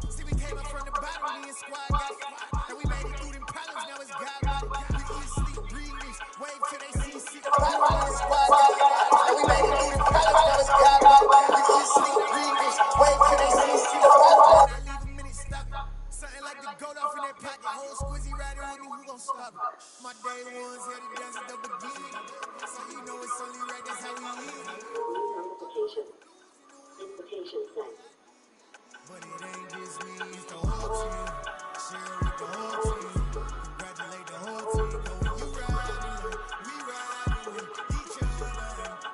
See, we came up from the bottom, me and squad got fly. And we made it through them problems, now it's God body. We eat, sleep, breathe this, wave till they see sick. Squad got fly. And we made it through them problems, now it's God body. We eat, sleep, breathe this, wave till they see sick. And I leave a minute stuck. Something like the goat off in their pocket. Whole squizzy riding with me, who gon' stop it? My day ones here to dance at the beginning. So you know it's only right, that's how we live. Invitation sent. But it ain't just me, it's the whole team. Share with the whole team. Congratulate the whole team. Know when you riding, we riding with each other.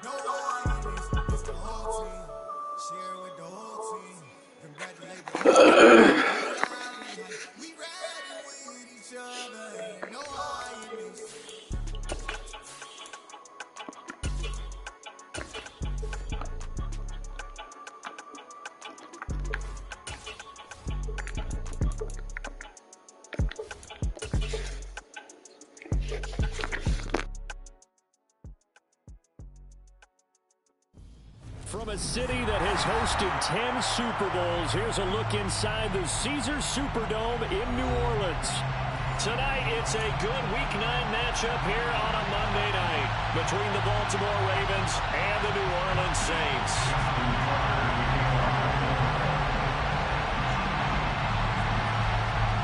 No arguments, it's the whole team. Share with the whole team. Congratulate the whole team. We riding with each other. No arguments. From a city that has hosted 10 Super Bowls, here's a look inside the Caesars Superdome in New Orleans. Tonight, it's a good Week 9 matchup here on a Monday night between the Baltimore Ravens and the New Orleans Saints.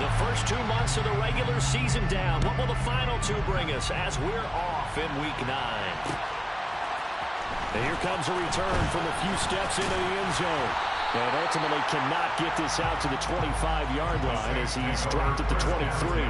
The first 2 months of the regular season down. What will the final 2 bring us as we're off in Week 9? And here comes a return from a few steps into the end zone. And ultimately cannot get this out to the 25-yard line as he's dropped at the 23.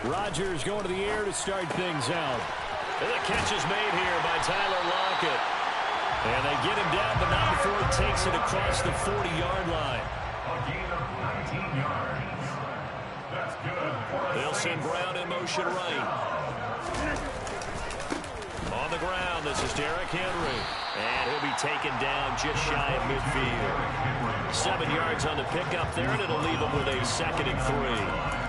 Rodgers going to the air to start things out. And the catch is made here by Tyler Lockett. And they get him down, but not before he takes it across the 40-yard line. A gain of 19 yards. That's good. They'll send Brown in motion right. On the ground, this is Derrick Henry. And he'll be taken down just shy of midfield. 7 yards on the pickup there, and it'll leave him with a 2nd and 3.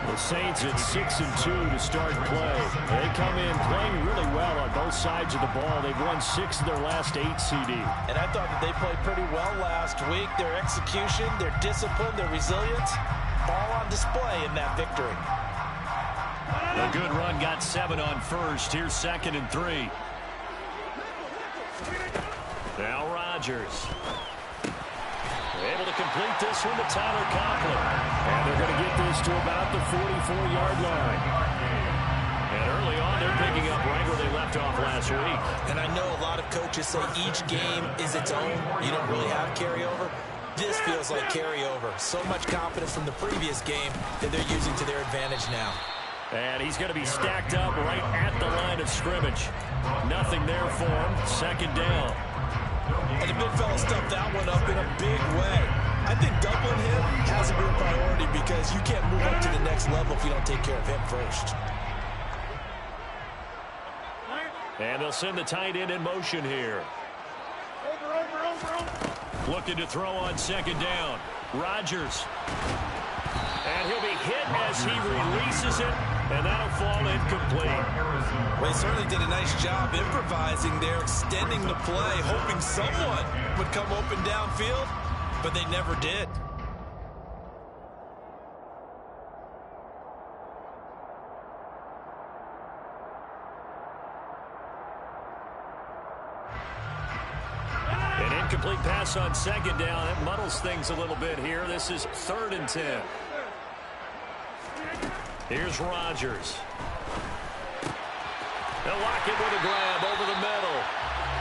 The Saints at 6 and 2 to start play. They come in playing really well on both sides of the ball. They've won 6 of their last 8 CD. And I thought that they played pretty well last week. Their execution, their discipline, their resilience, all on display in that victory. A good run got 7 on first. Here's 2nd and 3. Now Rodgers. Able to complete this one to Tyler Conklin. And they're going to get this to about the 44-yard line. And early on, they're picking up right where they left off last week. And I know a lot of coaches say each game is its own. You don't really have carryover. This feels like carryover. So much confidence from the previous game that they're using to their advantage now. And he's going to be stacked up right at the line of scrimmage. Nothing there for him. 2nd down. And the big fella stuffed that one up in a big way. I think doubling him has to be a priority because you can't move up to the next level if you don't take care of him first. And they'll send the tight end in motion here. Looking to throw on 2nd down. Rodgers. And he'll be hit as he releases it, and that'll fall incomplete. Well, he certainly did a nice job improvising there, extending the play, hoping someone would come open downfield, but they never did. An incomplete pass on 2nd down. It muddles things a little bit here. This is 3rd and 10. Here's Rodgers. They'll lock it with a grab over the middle.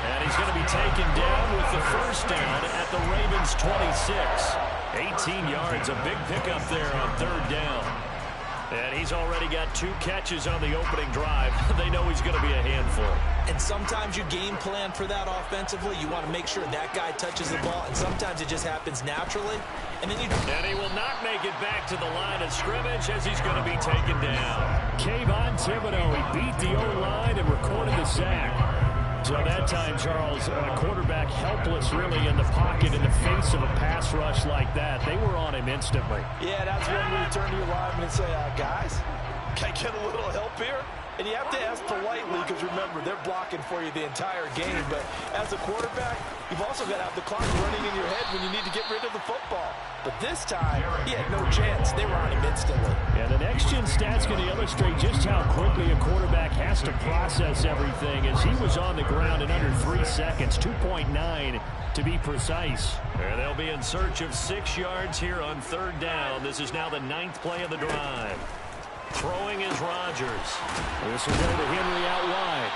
And he's going to be taken down with the 1st down at the Ravens' 26. 18 yards, a big pickup there on 3rd down. And he's already got 2 catches on the opening drive. They know he's going to be a handful. And sometimes you game plan for that offensively. You want to make sure that guy touches the ball, and sometimes it just happens naturally. And then and he will not make it back to the line of scrimmage as he's going to be taken down. Kayvon Thibodeaux, he beat the O-line and recorded the sack. So that time, Charles, a quarterback helpless really in the pocket in the face of a pass rush like that. They were on him instantly. Yeah, that's when you turn to your lineman and say, guys, can I get a little help here? And you have to ask politely because, remember, they're blocking for you the entire game. But as a quarterback, you've also got to have the clock running in your head when you need to get rid of the football. But this time, he had no chance. They were on him instantly. Yeah, the next-gen stats going to illustrate just how quickly a quarterback has to process everything, as he was on the ground in under 3 seconds, 2.9 to be precise. And they'll be in search of 6 yards here on 3rd down. This is now the 9th play of the drive. Throwing is Rodgers. This will go to Henry out wide.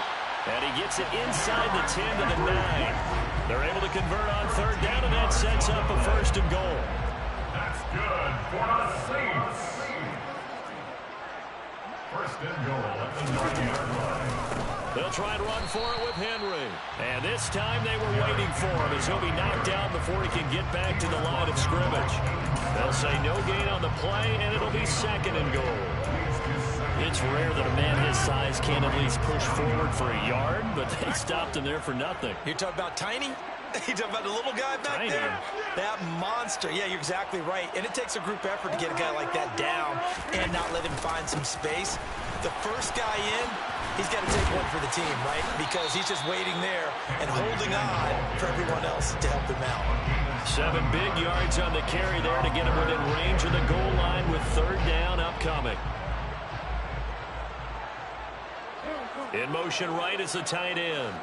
And he gets it inside the 10 to the 9. They're able to convert on 3rd down, and that sets up a 1st and goal. That's good for the Saints. 1st and goal at the 9-yard line. They'll try and run for it with Henry. And this time they were waiting for him, as he'll be knocked down before he can get back to the line of scrimmage. They'll say no gain on the play, and it'll be 2nd and goal. It's rare that a man his size can't at least push forward for a yard, but they stopped him there for nothing. You're talking about tiny? You're talking about the little guy back there? That monster. Yeah, you're exactly right. And it takes a group effort to get a guy like that down and not let him find some space. The first guy in, he's got to take one for the team, right? Because he's just waiting there and holding on for everyone else to help him out. 7 big yards on the carry there to get him within range of the goal line with 3rd down upcoming. In motion right is the tight end.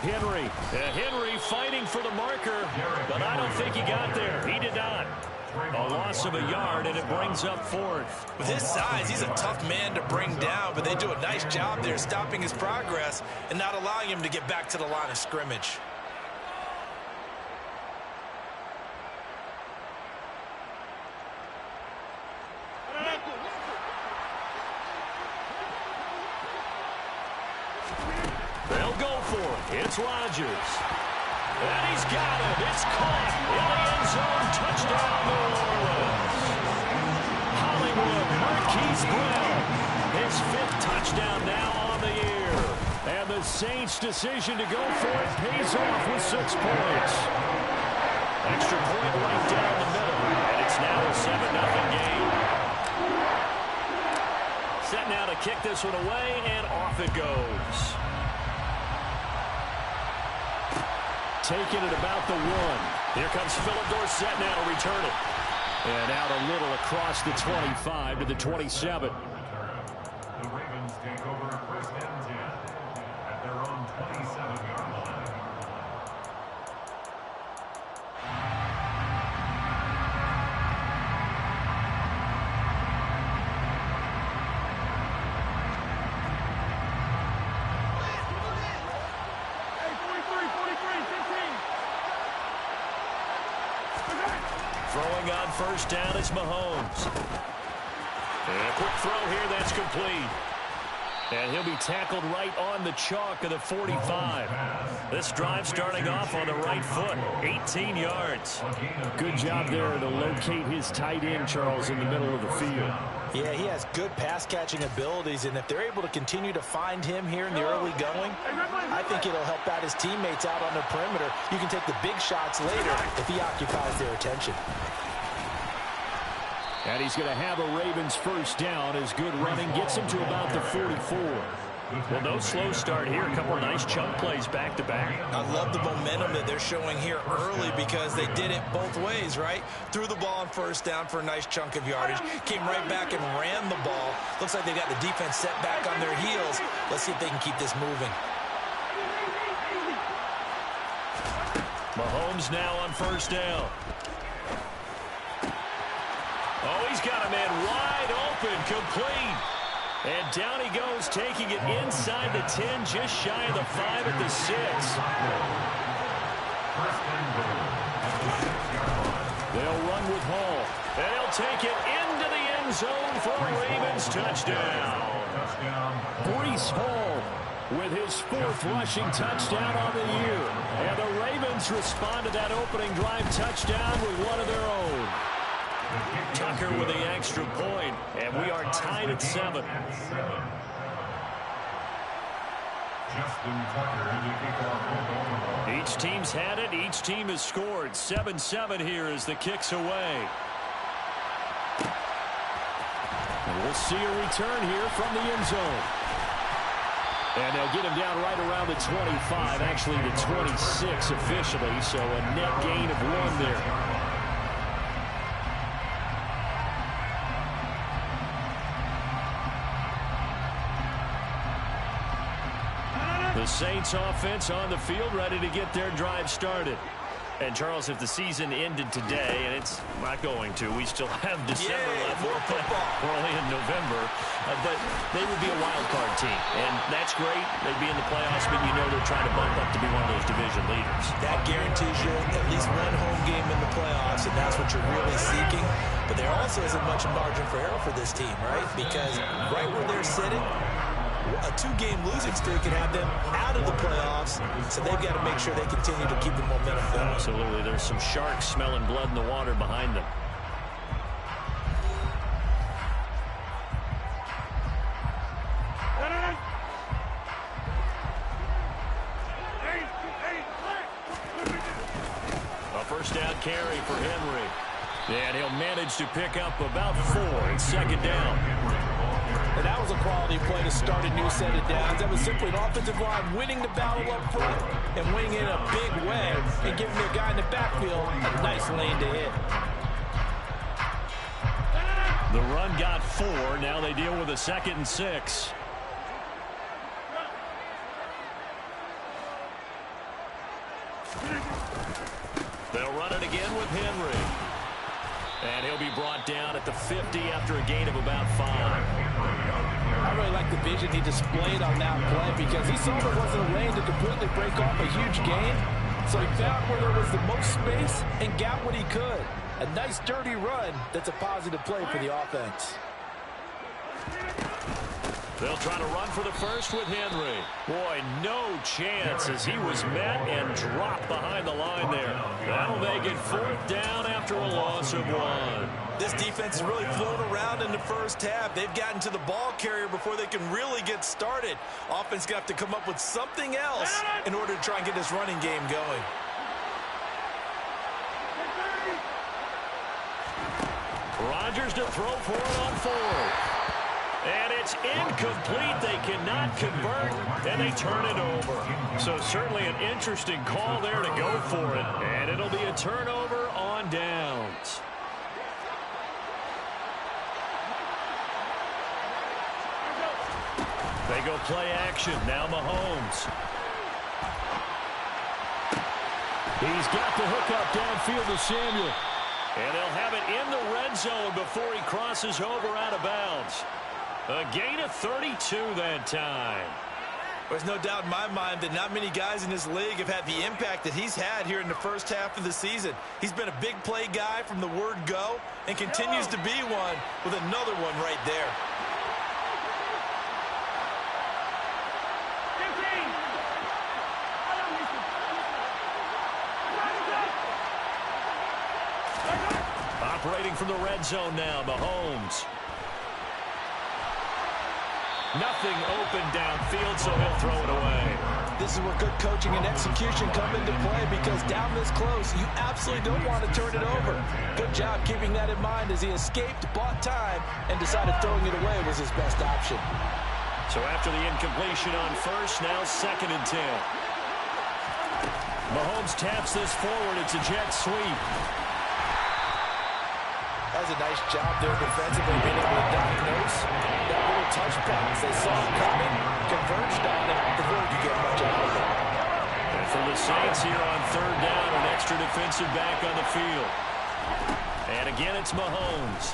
Henry fighting for the marker, but I don't think he got there. He did not. A loss of a yard, and it brings up 4th. With his size, he's a tough man to bring down, but they do a nice job there stopping his progress and not allowing him to get back to the line of scrimmage. They'll go for it. It's Rodgers. And he's got it. It's caught in the end zone. Touchdown, New Orleans. Hollywood Marquise Brown. His 5th touchdown now on the year. And the Saints' decision to go for it pays off with 6 points. Extra point right down the middle. And it's now a 7-0 game. Set now to kick this one away, and off it goes. Taking it about the 1. Here comes Philip Dorsett now to return it. And out a little across the 25 to the 27. The Ravens take over 1st and 10 at their own 27-yard line. Throwing on 1st down is Mahomes. And a quick throw here, that's complete. And he'll be tackled right on the chalk of the 45. This drive starting off on the right foot, 18 yards. Good job there to locate his tight end, Charles, in the middle of the field. Yeah, he has good pass-catching abilities, and if they're able to continue to find him here in the early going, I think it'll help out his teammates out on the perimeter. You can take the big shots later if he occupies their attention. And he's going to have a Ravens 1st down as good running gets him to about the 44. Well, no slow start here. A couple of nice chunk plays back-to-back. I love the momentum that they're showing here early because they did it both ways, right? Threw the ball on 1st down for a nice chunk of yardage. Came right back and ran the ball. Looks like they got the defense set back on their heels. Let's see if they can keep this moving. Mahomes now on 1st down. Oh, he's got a man wide open, complete. And down he goes, taking it inside the 10, just shy of the 5 at the 6. They'll run with Hall. And he'll take it into the end zone for a Ravens touchdown. Breece Hall with his 4th rushing touchdown on the year. And the Ravens respond to that opening drive touchdown with one of their own. Tucker with the extra point, and we are tied at 7. Justin Tucker to kick off Oklahoma. Each team's had it. Each team has scored. 7-7 here as the kick's away. And we'll see a return here from the end zone. And they'll get him down right around the 25, actually the 26 officially, so a net gain of 1 there. The Saints offense on the field, ready to get their drive started. And, Charles, if the season ended today, and it's not going to, we still have December left. More football. We're only in November. But they would be a wild card team. And that's great. They'd be in the playoffs, but you know they're trying to bump up to be one of those division leaders. That guarantees you at least one home game in the playoffs, and that's what you're really seeking. But there also isn't much margin for error for this team, right? Because right where they're sitting, a 2-game losing streak can have them out of the playoffs, so they've got to make sure they continue to keep the momentum going. Absolutely. There's some sharks smelling blood in the water behind them. A first down carry for Henry. And he'll manage to pick up about 4 and second down. And that was a quality play to start a new set of downs. That was simply an offensive line winning the battle up front and winning in a big way and giving their guy in the backfield a nice lane to hit. The run got 4. Now they deal with a 2nd and 6. They'll run it again with Henry. And he'll be brought down at the 50 after a gain of about 5. I really like the vision he displayed on that play because he saw there wasn't a lane to completely break off a huge gain. So he found where there was the most space and got what he could. A nice dirty run that's a positive play for the offense. They'll try to run for the first with Henry. Boy, no chance as he was met and dropped behind the line there. That'll make it 4th down after a loss of 1. This defense has really flown around in the first half. They've gotten to the ball carrier before they can really get started. Offense got to come up with something else in order to try and get this running game going. Rodgers to throw for it on 4th. And it's incomplete. They cannot convert, and they turn it over. So certainly an interesting call there to go for it. And it'll be a turnover on downs. They go play action. Now Mahomes. He's got the hook up downfield to Samuel. And they'll have it in the red zone before he crosses over out of bounds. A gain of 32 that time. There's no doubt in my mind that not many guys in this league have had the impact that he's had here in the first half of the season. He's been a big play guy from the word go and continues to be one with another one right there. Operating from the red zone now, Mahomes. Nothing open downfield, so he'll throw it away. This is where good coaching and execution come into play because down this close, you absolutely don't want to turn it over. Good job keeping that in mind as he escaped, bought time, and decided throwing it away was his best option. So after the incompletion on first, now 2nd and 10. Mahomes taps this forward. It's a jet sweep. That was a nice job there defensively, being able to diagnose that little touch pass. They saw it coming, converged on it before he could get much out of it. And for the Saints here on 3rd down, an extra defensive back on the field. And again, it's Mahomes.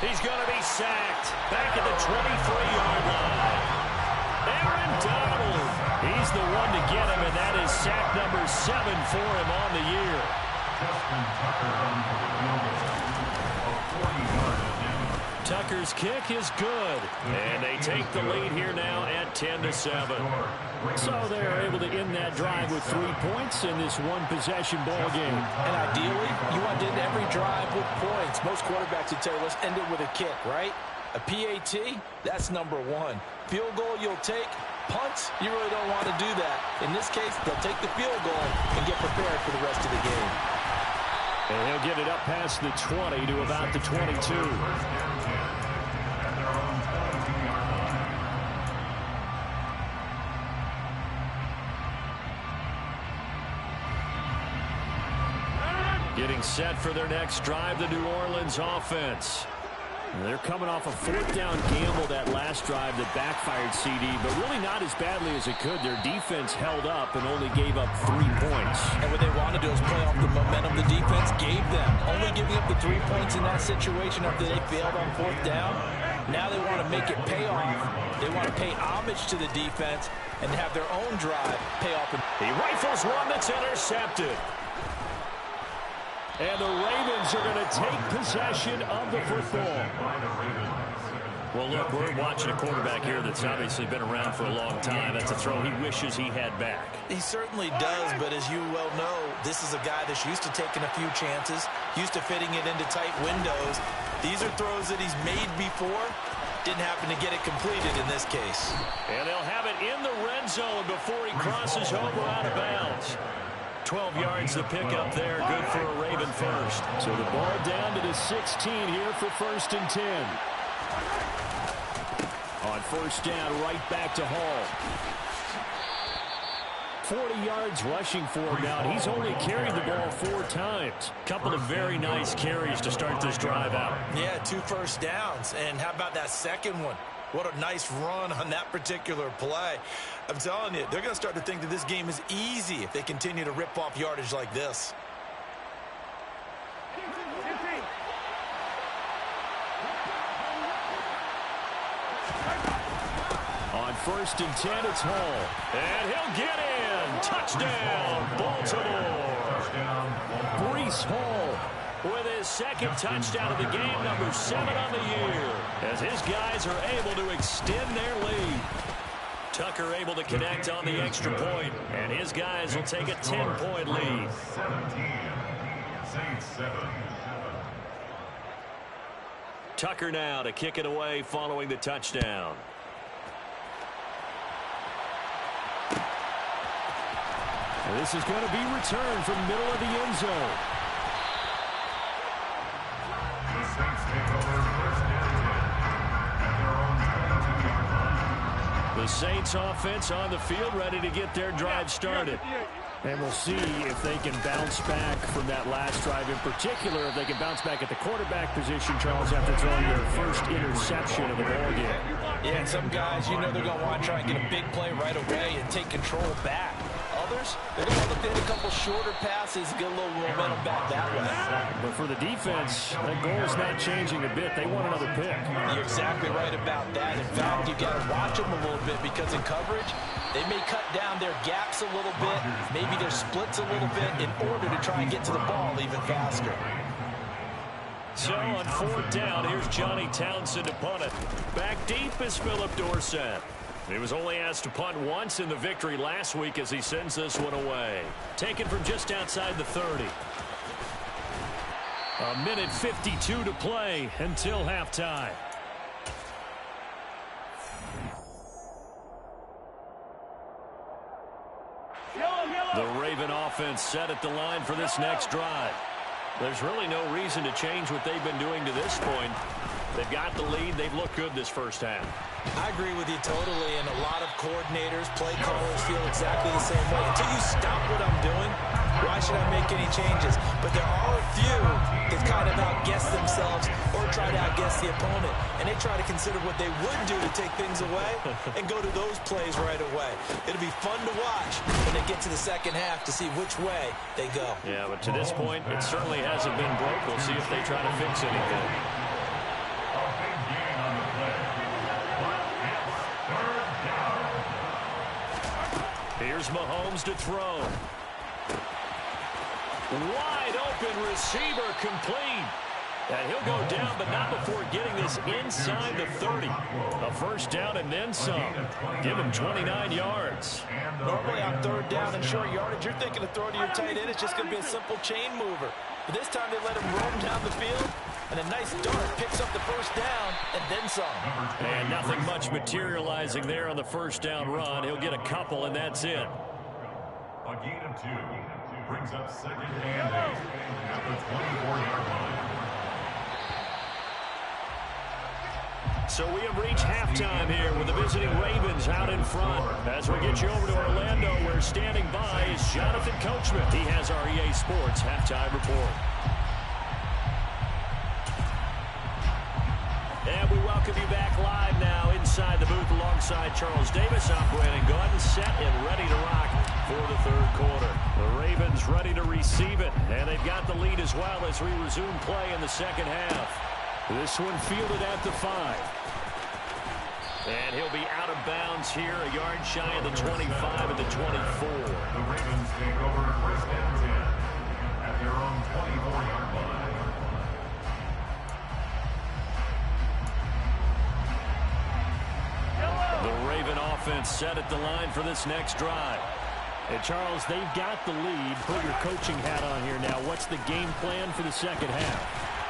He's going to be sacked back at the 23-yard line. Aaron Donald. He's the one to get him, and that is sack number 7 for him on the year. Justin Tucker on for the field goal. A 40-yard attempt. Tucker's kick is good. And they take the lead here now at 10-7. So they're able to end that drive with 3 points in this one-possession ball game. And ideally, you want to end every drive with points. Most quarterbacks would tell you, let's end it with a kick, right? A PAT, that's number one. Field goal you'll take. Punts, you really don't want to do that. In this case, they'll take the field goal and get prepared for the rest of the game. And he'll get it up past the 20 to about the 22. Getting set for their next drive, the New Orleans offense. They're coming off a fourth down gamble that last drive that backfired CD, but really not as badly as it could. Their defense held up and only gave up 3 points. And what they want to do is play off the momentum the defense gave them. Only giving up the 3 points in that situation after they failed on fourth down. Now they want to make it pay off. They want to pay homage to the defense and have their own drive pay off. He rifles one that's intercepted. And the Ravens are going to take possession of the football. Well, look, we're watching a quarterback here that's obviously been around for a long time. That's a throw he wishes he had back. He certainly does, but as you well know, this is a guy that's used to taking a few chances, used to fitting it into tight windows. These are throws that he's made before. Didn't happen to get it completed in this case. And they'll have it in the red zone before he crosses over out of bounds. 12 yards to pick up there. Good for a Raven first. So the ball down to the 16 here for 1st and 10. On first down, right back to Hall. 40 yards rushing for him now. He's only carried the ball 4 times. Couple of very nice carries to start this drive out. Yeah, 2 first downs. And how about that second one? What a nice run on that particular play. I'm telling you, they're going to start to think that this game is easy if they continue to rip off yardage like this. On 1st and 10, it's Hall. And he'll get in. Touchdown, Baltimore. Breece Hall with his 2nd touchdown of the game, number 7 on the year, as his guys are able to extend their lead. Tucker able to connect on the extra point, and his guys will take a 10-point lead. 17. Saints 7. Tucker now to kick it away following the touchdown. And this is going to be returned from the middle of the end zone. The Saints take over 1st and 10 at their own 22-yard line. The Saints offense on the field ready to get their drive started. And we'll see if they can bounce back from that last drive. In particular, if they can bounce back at the quarterback position, Charles, after throwing their first interception of the ball game. Yeah, and some guys, you know they're going to want to try and get a big play right away and take control back. Others, they're going to look to hit a couple shorter passes, get a little momentum back that way. But for the defense, that goal is not changing a bit. They want another pick. You're exactly right about that. In fact, you've got to watch them a little bit because in coverage, they may cut down their gaps a little bit, maybe their splits a little bit in order to try and get to the ball even faster. So on 4th down, here's Johnny Townsend to punt it. Back deep is Philip Dorsett. He was only asked to punt once in the victory last week as he sends this one away. Taken from just outside the 30. A minute 52 to play until halftime. The Raven offense set at the line for this next drive. There's really no reason to change what they've been doing to this point. They've got the lead. They've looked good this first half. I agree with you totally, and a lot of coordinators, play callers feel exactly the same way. Until you stop what I'm doing, why should I make any changes? But there are a few that kind of outguess themselves or try to outguess the opponent, and they try to consider what they would do to take things away and go to those plays right away. It'll be fun to watch when they get to the second half to see which way they go. Yeah, but to this point, it certainly hasn't been broke. We'll see if they try to fix anything. Here's Mahomes to throw. Wide open receiver complete. And he'll go down, but not before getting this inside the 30. A first down and then some. Give him 29 yards. Normally on 3rd down and short yardage, you're thinking of throw to your tight end. It's just going to be a simple chain mover. But this time they let him roam down the field. And a nice dart picks up the first down and then some. And nothing much materializing there on the first down run. He'll get a couple, and that's it. A gain of 2 brings up 2nd and 8 at the 24-yard line. So we have reached halftime here with the visiting Ravens out in front. As we get you over to Orlando, where standing by is Jonathan Coachman. He has our EA Sports halftime report. And we welcome you back live now inside the booth alongside Charles Davis. I'm Brandon Gaudin, set and ready to rock for the third quarter. The Ravens ready to receive it, and they've got the lead as well as we resume play in the second half. This one fielded at the 5. And he'll be out of bounds here, a yard shy of the 25 and the 24. The Ravens take over 1st and 10 at their own 24-yard line. The Raven offense set at the line for this next drive. And Charles, they've got the lead. Put your coaching hat on here now. What's the game plan for the second half?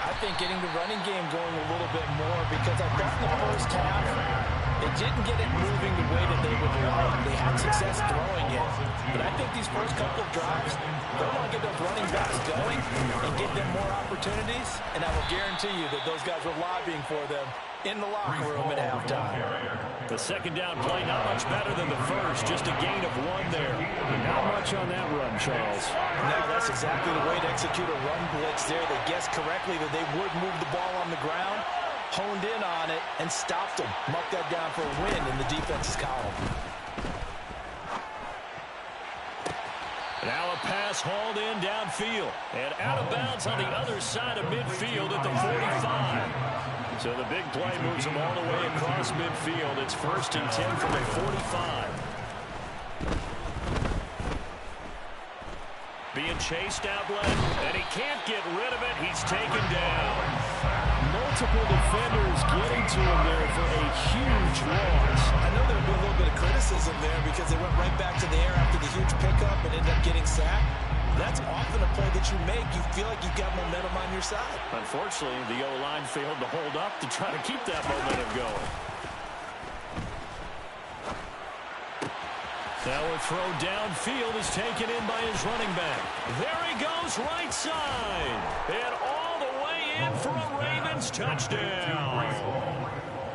I think getting the running game going a little bit more, because I thought in the first half they didn't get it moving the way that they would like. They had success throwing it. But I think these first couple of drives, they want to get those running backs going and get them more opportunities. And I will guarantee you that those guys were lobbying for them in the locker room at halftime. The second down play, not much better than the first. Just a gain of 1 there. Not much on that run, Charles. No, that's exactly the way to execute a run blitz there. They guessed correctly that they would move the ball on the ground, honed in on it, and stopped them. Marked that down for a win in the defense's column. Now a pass hauled in downfield. And out of bounds on the other side of midfield at the 45. So the big play moves them all the way across midfield. It's 1st and 10 from the 45. Being chased out left, and he can't get rid of it. He's taken down. Multiple defenders getting to him there for a huge loss. I know there'll be a little bit of criticism there because they went right back to the air after the huge pickup and ended up getting sacked. That's often a play that you make. You feel like you've got momentum on your side. Unfortunately, the O-line failed to hold up to try to keep that momentum going. Now a throw downfield is taken in by his running back. There he goes, right side. And all the way in for a Ravens touchdown.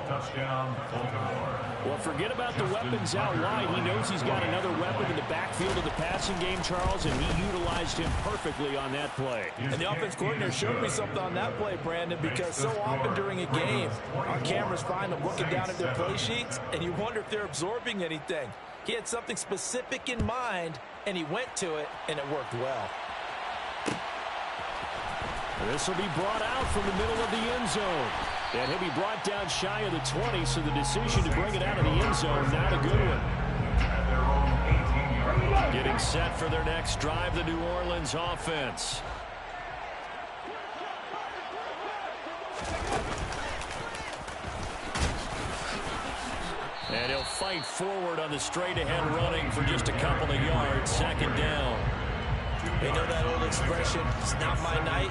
Touchdown, Baltimore. Well, forget about the weapons out wide. He knows he's got another weapon in the backfield of the passing game, Charles, and he utilized him perfectly on that play. And the offense coordinator showed me something on that play, Brandon, because so often during a game, our cameras find them looking down at their play sheets, and you wonder if they're absorbing anything. He had something specific in mind, and he went to it, and it worked well. This will be brought out from the middle of the end zone. And he'll be brought down shy of the 20, so the decision to bring it out of the end zone, not a good one. At their own 18-yard line. Getting set for their next drive, the New Orleans offense. And he'll fight forward on the straight-ahead running for just a couple of yards. 2nd down. You know that old expression, it's not my night?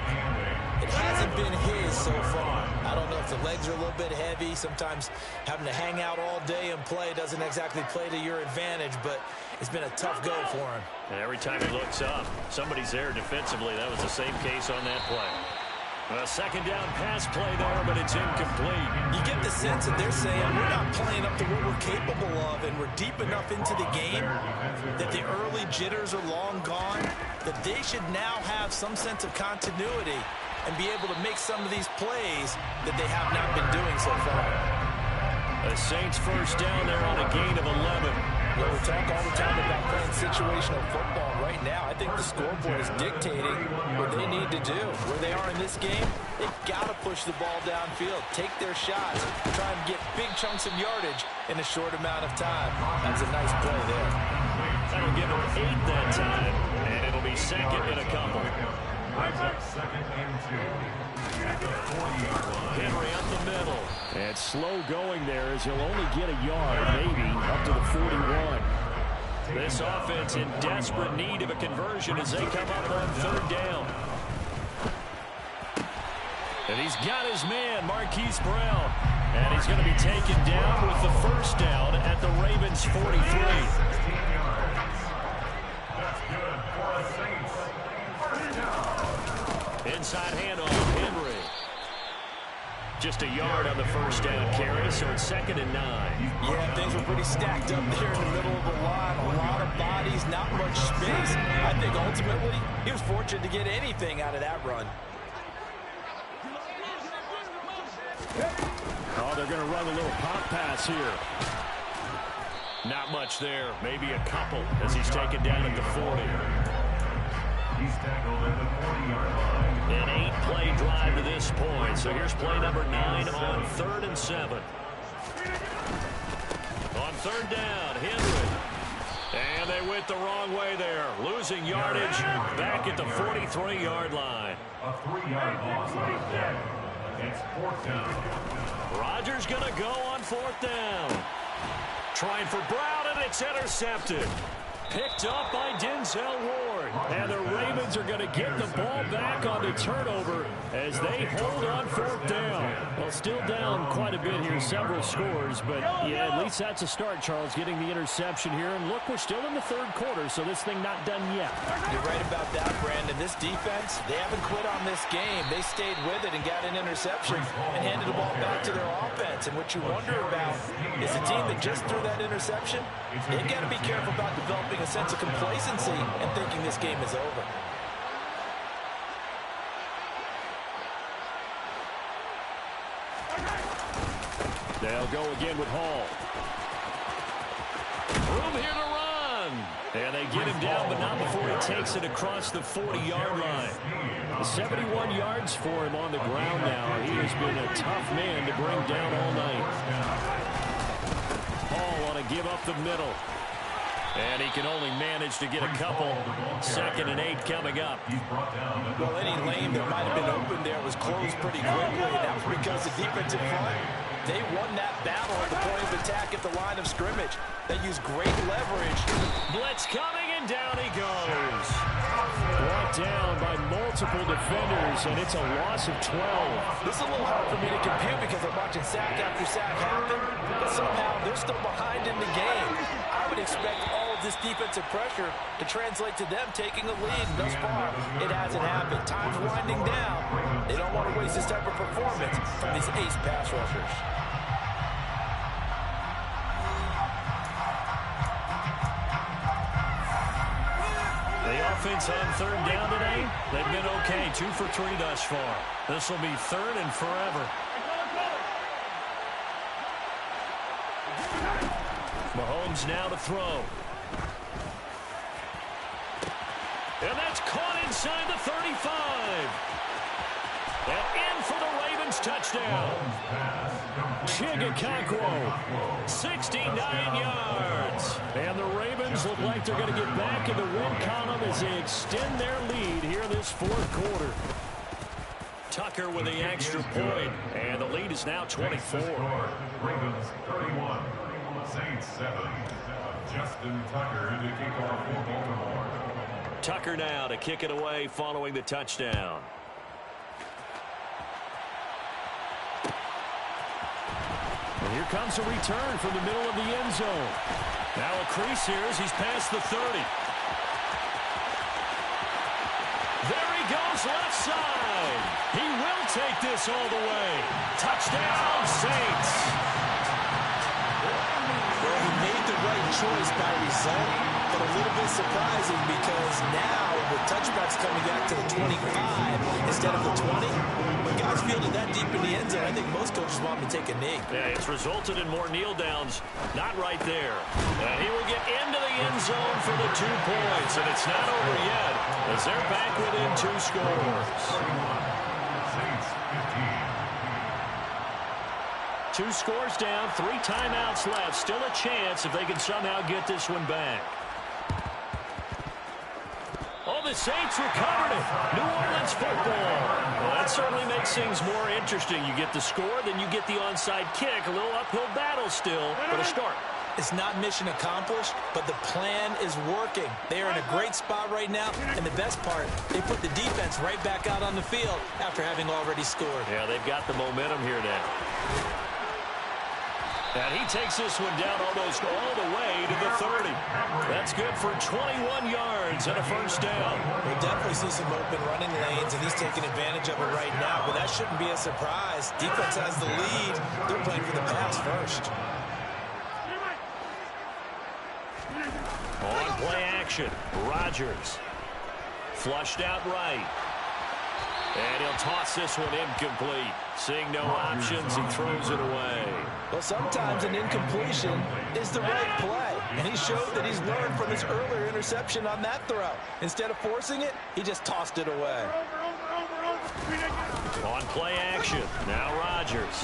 It hasn't been his so far. I don't know if the legs are a little bit heavy. Sometimes having to hang out all day and play doesn't exactly play to your advantage, but it's been a tough go for him. And every time he looks up, somebody's there defensively. That was the same case on that play. A 2nd down pass play there, but it's incomplete. You get the sense that they're saying we're not playing up to what we're capable of, and we're deep enough into the game that the early jitters are long gone, that they should now have some sense of continuity and be able to make some of these plays that they have not been doing so far. The Saints first down there on a gain of 11. Well, we talk all the time about playing situational football. Right now, I think the scoreboard is dictating what they need to do. Where they are in this game, they've got to push the ball downfield, take their shots, try and get big chunks of yardage in a short amount of time. That's a nice play there. That'll give them 8 that time, and it'll be 2nd and a couple. Brings up 2nd and 2 at the 40-yard line. Henry up the middle. And slow going there as he'll only get a yard, maybe, up to the 41. This offense in desperate need of a conversion as they come up on 3rd down. And he's got his man, Marquise Brown. And he's going to be taken down with the first down at the Ravens' 43. That's good for the Saints. First down. Inside handoff, Henry. Just a yard on the first down carry, so it's 2nd and 9. Yeah, things were pretty stacked up there in the middle of the line. A lot of bodies, not much space. I think ultimately he was fortunate to get anything out of that run. Oh, they're going to run a little pop pass here. Not much there, maybe a couple as he's taken down at the 40. He's tackled at the 40-yard line. An 8-play drive to this point. So here's play number 9 on 3rd and 7. On 3rd down, Henry. And they went the wrong way there. Losing yardage back at the 43-yard line. A 3-yard loss on the play. It's 4th down. Rodgers going to go on 4th down. Trying for Brown, and it's intercepted. Picked up by Denzel Ward. And the Ravens are going to get the ball back on the turnover as they hold on 4th down. Well, still down quite a bit here, several scores. But, yeah, at least that's a start, Charles, getting the interception here. And look, we're still in the 3rd quarter, so this thing not done yet. You're right about that, Brandon. This defense, they haven't quit on this game. They stayed with it and got an interception and handed the ball back to their offense. And what you wonder about is the team that just threw that interception, they've got to be careful about developing a sense of complacency and thinking this game is over. They'll go again with Hall. Room here to run. And they get him down, but not before he takes it across the 40-yard line. 71 yards for him on the ground now. He has been a tough man to bring down all night. Hall on a give up the middle. And he can only manage to get a couple. 2nd and 8 coming up. Well, any lane that might have been open there was closed pretty quickly, and that was because the defensive front, they won that battle at the point of attack at the line of scrimmage. They used great leverage. Blitz coming, and down he goes. Brought down by multiple defenders, and it's a loss of 12. This is a little hard for me to compute because I'm watching sack after sack happen, but somehow they're still behind in the game. I would expect all of this defensive pressure to translate to them taking a lead. Thus far, it hasn't happened. Time's winding down. They don't want to waste this type of performance from these ace pass rushers. The offense on 3rd down today, they've been okay. 2 for 3 thus far. This will be 3rd and forever. Mahomes now to throw. And that's caught inside the 35. And in for the Ravens touchdown. Chigakakwo, 69 yards. And the Ravens look like they're going to get back in the win column as they extend their lead here this 4th quarter. Tucker with the extra point, and the lead is now 24. Ravens 31, Saints 7. Justin Tucker to kick off for Baltimore. Tucker now to kick it away following the touchdown. And here comes a return from the middle of the end zone. Now a crease here as he's past the 30. There he goes left side. He will take this all the way. Touchdown, Saints. Well, he made the right choice by result, but a little bit surprising because now with touchbacks coming back to the 25 instead of the 20, when guys fielded that deep in the end zone, I think most coaches want him to take a knee. Yeah, it's resulted in more kneel downs. Not right there. And he will get into the end zone for the 2 points, and it's not over yet as they're back within 2 scores. Saints 15. 2 scores down, 3 timeouts left. Still a chance if they can somehow get this one back. Oh, the Saints recovered it. New Orleans football. Well, that certainly makes things more interesting. You get the score, then you get the onside kick. A little uphill battle still, but a start. It's not mission accomplished, but the plan is working. They are in a great spot right now, and the best part, they put the defense right back out on the field after having already scored. Yeah, they've got the momentum here now. And he takes this one down almost all the way to the 30. That's good for 21 yards and a first down. We'll definitely see some open running lanes, and he's taking advantage of it right now, but that shouldn't be a surprise. Defense has the lead. They're playing for the pass first. On play action, Rodgers. Flushed out right. And he'll toss this one incomplete. Seeing no options, he throws it away. Well, sometimes an incompletion is the right play. And he showed that he's learned from his earlier interception on that throw. Instead of forcing it, he just tossed it away. On play action, now Rodgers.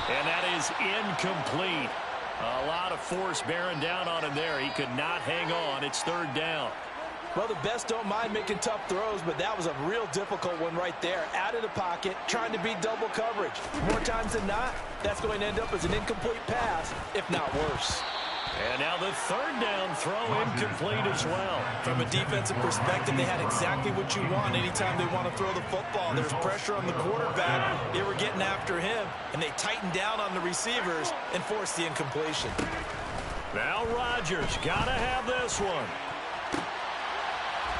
And that is incomplete. A lot of force bearing down on him there. He could not hang on. It's third down. Well, the best don't mind making tough throws, but that was a real difficult one right there. Out of the pocket, trying to beat double coverage. More times than not, that's going to end up as an incomplete pass, if not worse. And now the third down throw incomplete as well. From a defensive perspective, they had exactly what you want anytime they want to throw the football. There's pressure on the quarterback. They were getting after him, and they tightened down on the receivers and forced the incompletion. Now Rodgers got to have this one.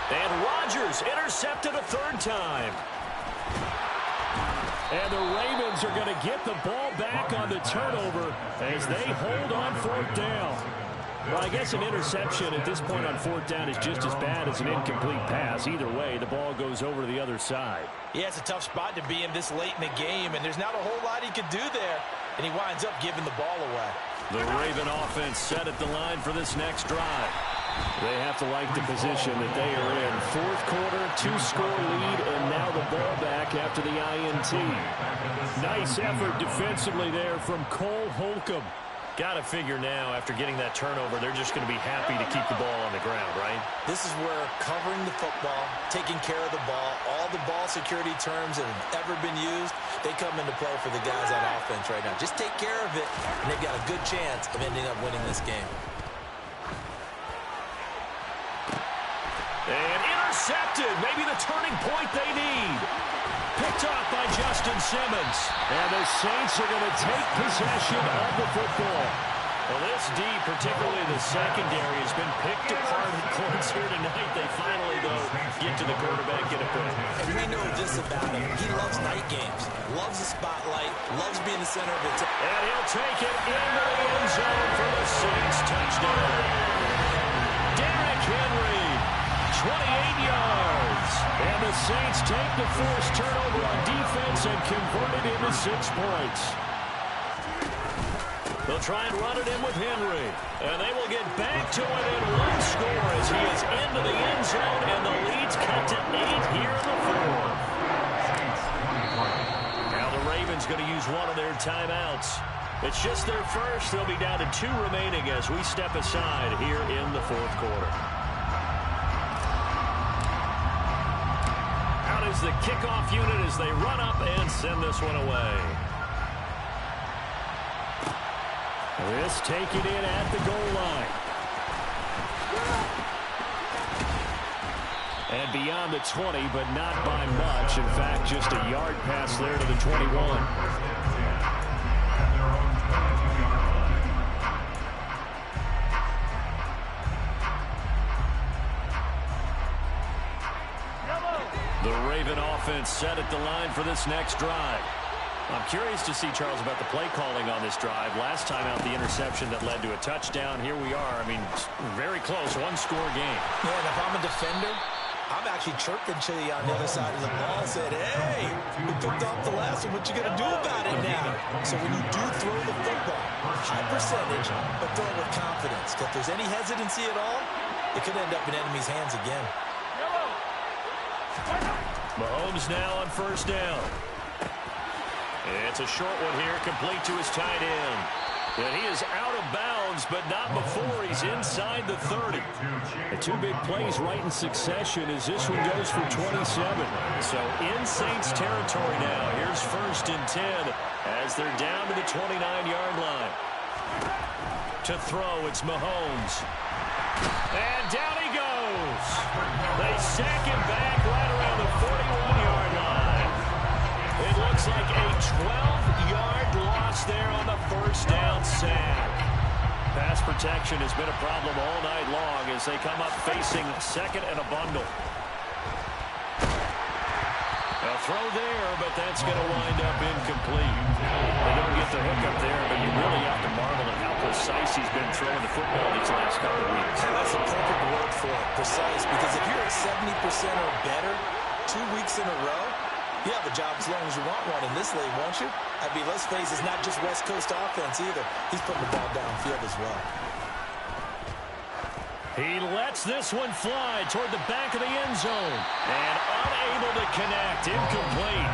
And Rodgers intercepted a third time. And the Ravens are going to get the ball back on the turnover as they hold on fourth down. Well, I guess an interception at this point on fourth down is just as bad as an incomplete pass. Either way, the ball goes over to the other side. Yeah, it's a tough spot to be in this late in the game, and there's not a whole lot he could do there. And he winds up giving the ball away. The Raven offense set at the line for this next drive. They have to like the position that they are in. Fourth quarter, 2-score lead, and now the ball back after the INT. Nice effort defensively there from Cole Holcomb. Got to figure now, after getting that turnover, they're just going to be happy to keep the ball on the ground, right? This is where covering the football, taking care of the ball, all the ball security terms that have ever been used, they come into play for the guys on offense right now. Just take care of it, and they've got a good chance of ending up winning this game. And intercepted, maybe the turning point they need. Picked off by Justin Simmons. And the Saints are going to take possession of the football. Well, this D, particularly the secondary, has been picked apart in courts here tonight. They finally, though, get to the quarterback, get a pick. And we know this about him. He loves night games, loves the spotlight, loves being the center of it. And he'll take it into the end zone for the Saints touchdown. Derrick Henry, 28 yards. And the Saints take the forced turnover on defense and convert it into 6 points. They'll try and run it in with Henry. And they will get back to within 1 score as he is into the end zone, and the lead's cut to 8 here in the fourth. Now the Ravens going to use one of their timeouts. It's just their first. They'll be down to 2 remaining as we step aside here in the fourth quarter. Out is the kickoff unit as they run up and send this one away. This taken in at the goal line. And beyond the 20, but not by much. In fact, just a yard pass there to the 21. The Raven offense set at the line for this next drive. I'm curious to see, Charles, about the play calling on this drive. Last time out, the interception that led to a touchdown. Here we are. I mean, very close, 1-score game. Yeah, and if I'm a defender, I'm actually chirping to you on the other side of the ball. Said, hey, we picked off the last one. What you going to do about it now? So when you do throw the football, high percentage, but throw it with confidence. If there's any hesitancy at all, it could end up in enemy's hands again. Mahomes now on first down. It's a short one here, complete to his tight end. And he is out of bounds, but not before he's inside the 30. The 2 big plays right in succession as this one goes for 27. So in Saints territory now. Here's 1st and 10 as they're down to the 29-yard line. To throw, it's Mahomes. And down he goes. They sack him back right around the 41-yard line. It looks like a 12-yard loss there on the first down sack. Pass protection has been a problem all night long as they come up facing second and a bundle. A throw there, but that's going to wind up incomplete. They don't get the hook up there, but you really have to marvel at how precise he's been throwing the football these last couple of weeks. And that's the perfect word for it, precise, because if you're at 70% or better 2 weeks in a row, you have a job as long as you want one in this league, won't you? I mean, let's face it, it's not just West Coast offense either. He's putting the ball downfield as well. He lets this one fly toward the back of the end zone. And unable to connect. Incomplete.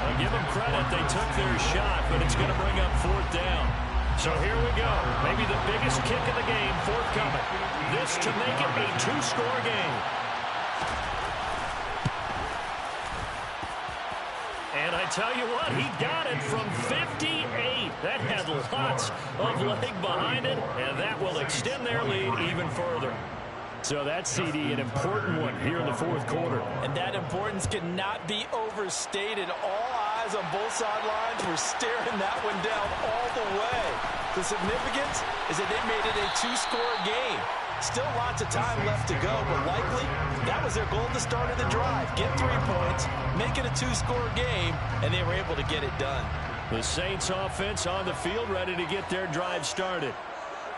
I'll give them credit. They took their shot, but it's going to bring up fourth down. So here we go. Maybe the biggest kick of the game forthcoming. This to make it a two-score game. And I tell you what, he got it from 58. That had lots of leg behind it, and that will extend their lead even further. So that CD, an important one here in the fourth quarter. And that importance cannot be overstated. All eyes on both sidelines were staring that one down all the way. The significance is that they made it a two-score game. Still lots of time left to go, but likely that was their goal at the start of the drive. Get 3 points, make it a two-score game, and they were able to get it done. The Saints offense on the field ready to get their drive started.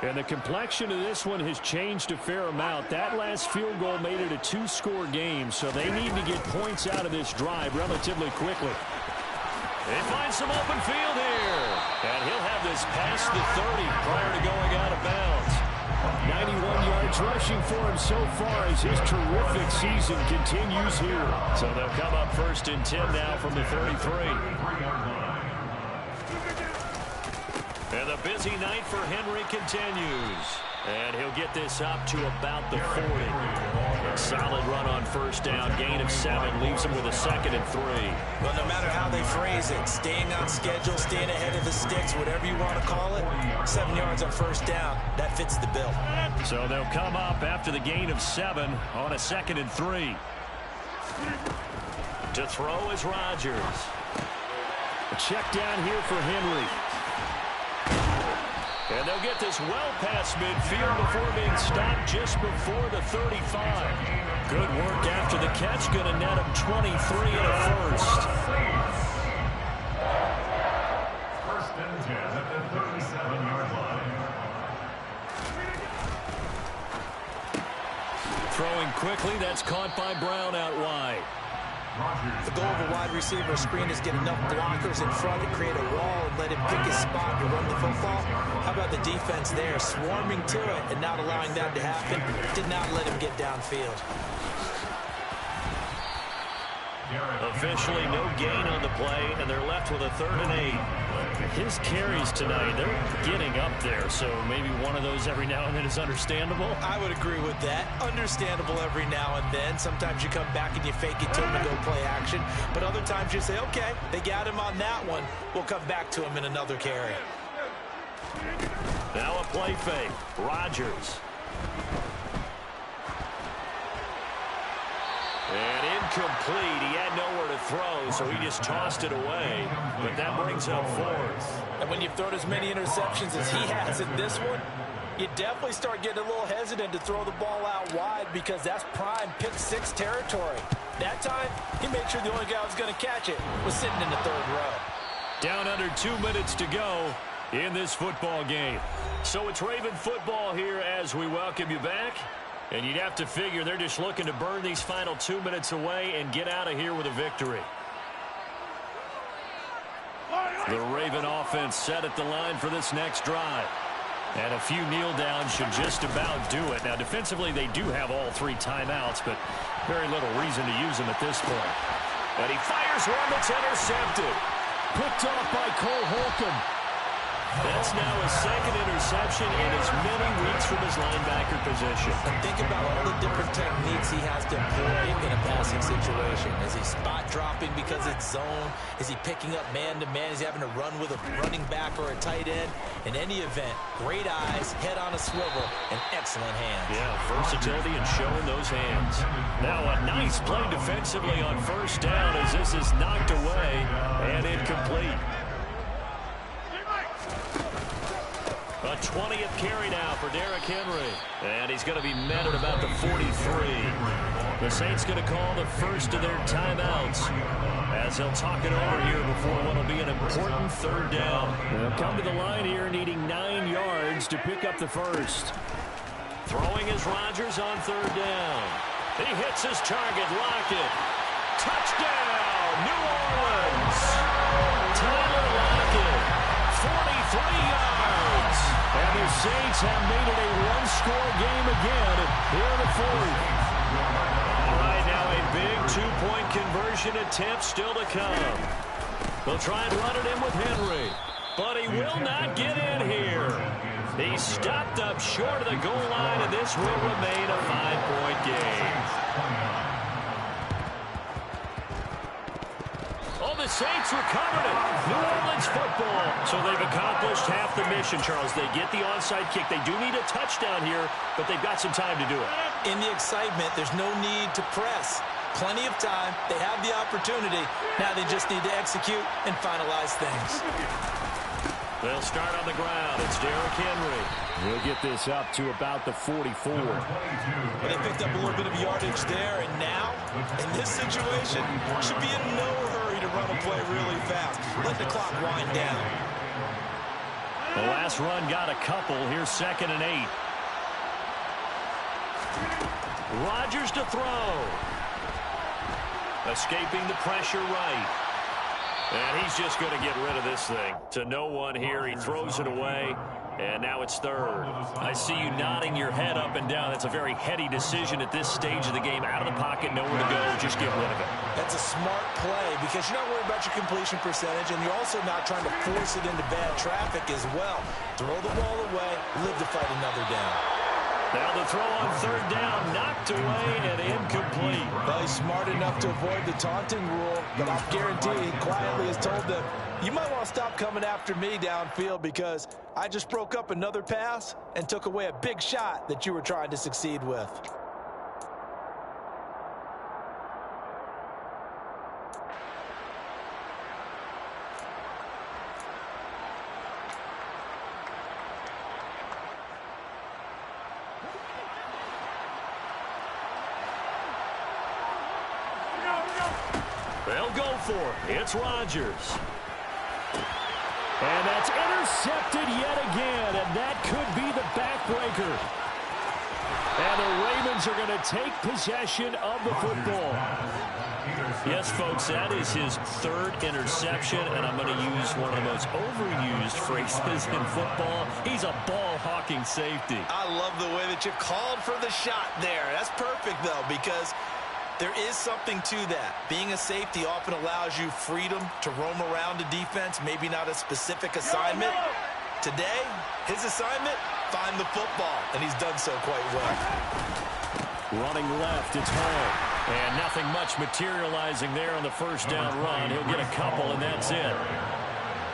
And the complexion of this one has changed a fair amount. That last field goal made it a two-score game, so they need to get points out of this drive relatively quickly. They find some open field here. And he'll have this past the 30 prior to going out of bounds. 91 yards rushing for him so far as his terrific season continues here. So they'll come up first and 10 now from the 33. And the busy night for Henry continues. And he'll get this up to about the 40. A solid run on first down. Gain of 7 leaves him with a second and 3. Well, no matter how they phrase it, staying on schedule, staying ahead of the sticks, whatever you want to call it, 7 yards on first down, that fits the bill. So they'll come up after the gain of 7 on a second and 3. To throw is Rodgers. A check down here for Henry. And they'll get this well past midfield before being stopped just before the 35. Good work after the catch. Going to net him 23 and a first. First and 10 at the 37-yard line. Throwing quickly. That's caught by Brown out wide. The goal of a wide receiver screen is get enough blockers in front to create a wall and let him pick his spot to run the football. How about the defense there, swarming to it and not allowing that to happen? Did not let him get downfield. Officially no gain on the play, and they're left with a 3rd and 8. His carries tonight, they're getting up there, so maybe one of those every now and then is understandable. I would agree with that. Understandable every now and then. Sometimes you come back and you fake it to him and go play action. But other times you say, okay, they got him on that one. We'll come back to him in another carry. Now a play fake. Rodgers. And incomplete. He had nowhere to throw, so he just tossed it away. But that brings up 4th. And when you've thrown as many interceptions as he has in this one, you definitely start getting a little hesitant to throw the ball out wide because that's prime pick 6 territory. That time, he made sure the only guy who was going to catch it was sitting in the 3rd row. Down under 2 minutes to go in this football game. So it's Raven football here as we welcome you back. And you'd have to figure they're just looking to burn these final 2 minutes away and get out of here with a victory. The Raven offense set at the line for this next drive. And a few kneel downs should just about do it. Now, defensively, they do have all 3 timeouts, but very little reason to use them at this point. And he fires one that's intercepted. Picked off by Cole Holcomb. That's now his second interception in as many weeks from his linebacker position. And think about all the different techniques he has to employ in a passing situation. Is he spot dropping because it's zone? Is he picking up man-to-man? Is he having to run with a running back or a tight end? In any event, great eyes, head on a swivel, and excellent hands. Yeah, versatility and showing those hands. Now a nice play defensively on first down as this is knocked away and incomplete. A 20th carry now for Derrick Henry. And he's going to be met at about the 43. The Saints going to call the first of their timeouts as they'll talk it over here before what will be an important third down. They'll come to the line here needing 9 yards to pick up the first. Throwing is Rodgers on third down. He hits his target. Lockett. Touchdown, New Orleans. Tyler Lockett, 43 yards. And the Saints have made it a one-score game again here in the fourth. All right, now a big two-point conversion attempt still to come. They'll try and run it in with Henry, but he will not get in here. He stopped up short of the goal line, and this will remain a 5-point game. Oh, the Saints recovered it. New Orleans football. So they've accomplished half the mission, Charles. They get the onside kick. They do need a touchdown here, but they've got some time to do it. In the excitement, there's no need to press. Plenty of time. They have the opportunity. Now they just need to execute and finalize things. They'll start on the ground. It's Derrick Henry. He'll get this up to about the 44. Well, they picked up a little bit of yardage there, and now, in this situation, should be in no hurry to run a play really fast. Let the clock wind down. The last run got a couple. Here's 2nd and 8. Rodgers to throw. Escaping the pressure right. And he's just going to get rid of this thing. To no one here. He throws it away. And now it's third. I see you nodding your head up and down. That's a very heady decision at this stage of the game. Out of the pocket, nowhere to go. Just get rid of it. That's a smart play because you're not worried about your completion percentage, and you're also not trying to force it into bad traffic as well. Throw the ball away, live to fight another down. Now the throw on third down, knocked away and incomplete. Well, he's smart enough to avoid the taunting rule, but I'll guarantee he quietly has told them, you might want to stop coming after me downfield because I just broke up another pass and took away a big shot that you were trying to succeed with. They'll go for it. It's Rodgers. And that's intercepted yet again, and that could be the backbreaker. And the Ravens are going to take possession of the football. Yes, folks, that is his 3rd interception, and I'm going to use one of the most overused phrases in football. He's a ball-hawking safety. I love the way that you called for the shot there. That's perfect, though, because there is something to that. Being a safety often allows you freedom to roam around the defense, maybe not a specific assignment. Today, his assignment, find the football, and he's done so quite well. Running left, it's Hall. And nothing much materializing there on the first down run. He'll get a couple, and that's it.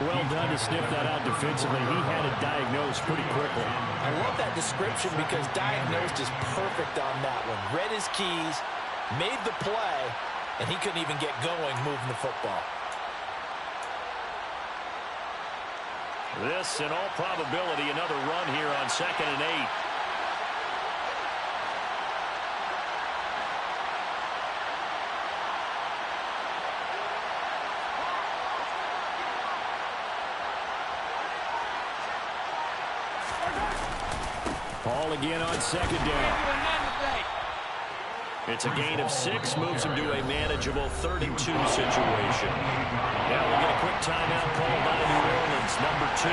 Well done to sniff that out defensively. He had it diagnosed pretty quickly. I love that description because diagnosed is perfect on that one. Read his keys, made the play, and he couldn't even get going moving the football. This, in all probability, another run here on 2nd and 8. Ball again on 2nd down. It's a gain of 6, moves him to a manageable 3rd and 2 situation. Now we'll get a quick timeout called by New Orleans, number 2,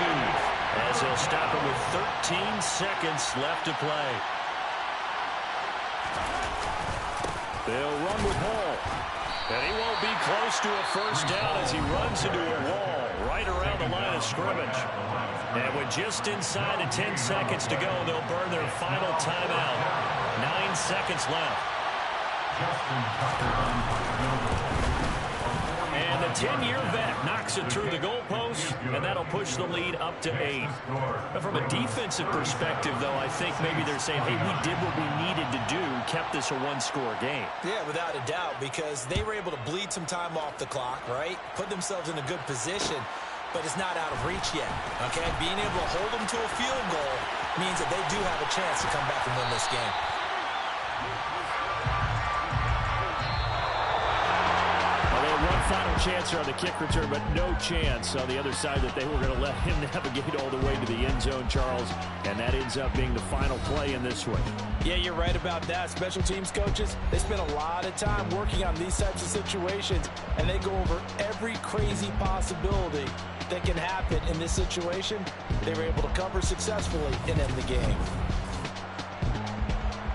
as they'll stop him with 13 seconds left to play. They'll run with Hall. And he won't be close to a first down as he runs into a wall right around the the line of scrimmage. And with just inside of 10 seconds to go, they'll burn their final timeout. 9 seconds left. And the 10-year vet knocks it through the goalpost, and that'll push the lead up to 8. But from a defensive perspective, though, I think maybe they're saying, hey, we did what we needed to do, kept this a one-score game. Yeah, without a doubt, because they were able to bleed some time off the clock, right? Put themselves in a good position, but it's not out of reach yet, okay? Being able to hold them to a field goal means that they do have a chance to come back and win this game. One final chance on the kick return, but no chance on the other side that they were going to let him navigate all the way to the end zone, Charles, and that ends up being the final play in this one. Yeah, you're right about that. Special teams coaches, they spend a lot of time working on these types of situations, and they go over every crazy possibility that can happen in this situation. They were able to cover successfully and end the game.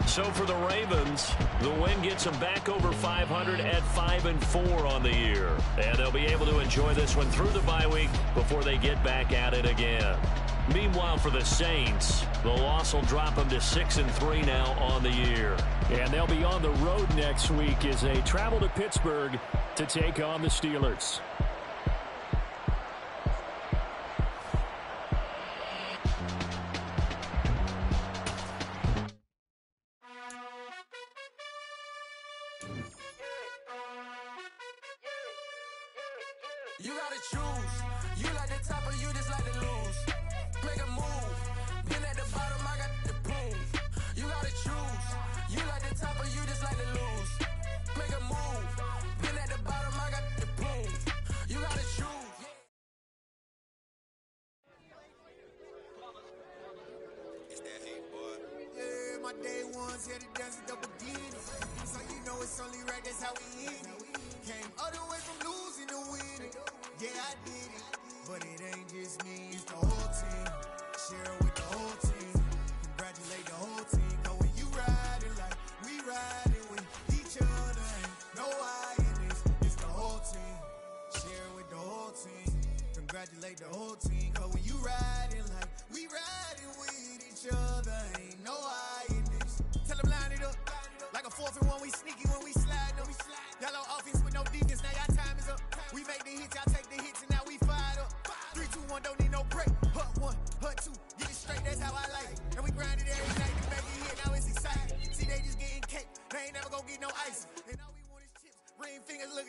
So for the Ravens, the win gets them back over 500 at 5-4 on the year. And they'll be able to enjoy this one through the bye week before they get back at it again. Meanwhile, for the Saints, the loss will drop them to 6-3 now on the year. And they'll be on the road next week as they travel to Pittsburgh to take on the Steelers. You gotta choose. You like the top or you just like to lose. Make a move. Been at the bottom, I got the boom. You gotta choose. You like the top or you just like to lose. Make a move. Been at the bottom, I got the boom. You gotta choose. It's that hate, boy. Yeah, my day ones here to dance with the beginners. So you know it's only right, that's how we end it. Came all the way from losing to winning. Yeah, I did it, but it ain't just me, it's the whole team. Share it with the whole team. Congratulate the whole team. Cause when you riding like we riding with each other, ain't no I in this, it's the whole team. Share it with the whole team. Congratulate the whole team. Cause when you riding like we riding with each other, ain't no I in this. Tell them line it up, like a 4th and 1, we sneaky when we slide them. Yellow offense with no defense, now y'all time is up. We make the hits, y'all take the hits, and now we fired up. 3, 2, 1, don't need no break. Hut 1, hut 2, get it straight, that's how I like it. And we grind it every night to make it hit, now it's exciting. See, they just getting cake, they ain't never gonna get no ice.